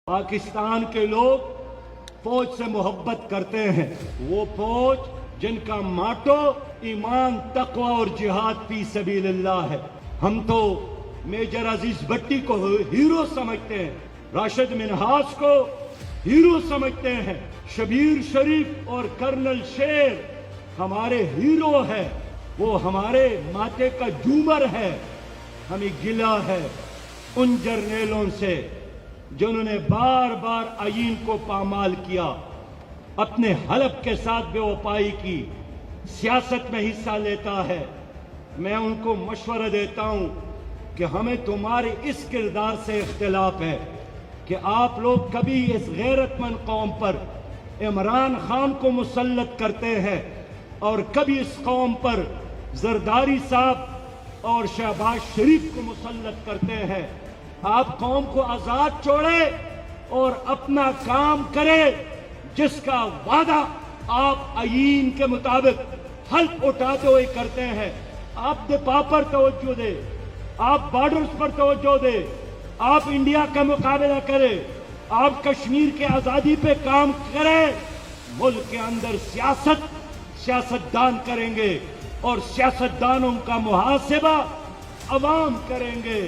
پاکستان کے لوگ فوج سے محبت کرتے ہیں، وہ فوج جن کا ماٹو ایمان، تقوی اور جہاد فی سبیل اللہ ہے۔ ہم تو میجر عزیز بھٹی کو ہیرو سمجھتے ہیں، راشد منہاس کو ہیرو سمجھتے ہیں، شبیر شریف اور کرنل شیر ہمارے ہیرو ہے، وہ ہمارے ماتھے کا جومر ہے۔ ہمیں گلہ ہے ان جرنیلوں سے جنہوں نے بار بار آئین کو پامال کیا، اپنے حلف کے ساتھ بے وفائی کی، سیاست میں حصہ لیتا ہے۔ میں ان کو مشورہ دیتا ہوں کہ ہمیں تمہارے اس کردار سے اختلاف ہے کہ آپ لوگ کبھی اس غیرت مند قوم پر عمران خان کو مسلط کرتے ہیں اور کبھی اس قوم پر زرداری صاحب اور شہباز شریف کو مسلط کرتے ہیں۔ آپ قوم کو آزاد چھوڑے اور اپنا کام کرے، جس کا وعدہ آپ آئین کے مطابق حلف اٹھاتے ہوئے کرتے ہیں۔ آپ دفاع پر توجہ دے، آپ بارڈرز پر توجہ دے، آپ انڈیا کا مقابلہ کرے، آپ کشمیر کے آزادی پہ کام کریں۔ ملک کے اندر سیاستدان کریں گے اور سیاستدانوں کا محاسبہ عوام کریں گے۔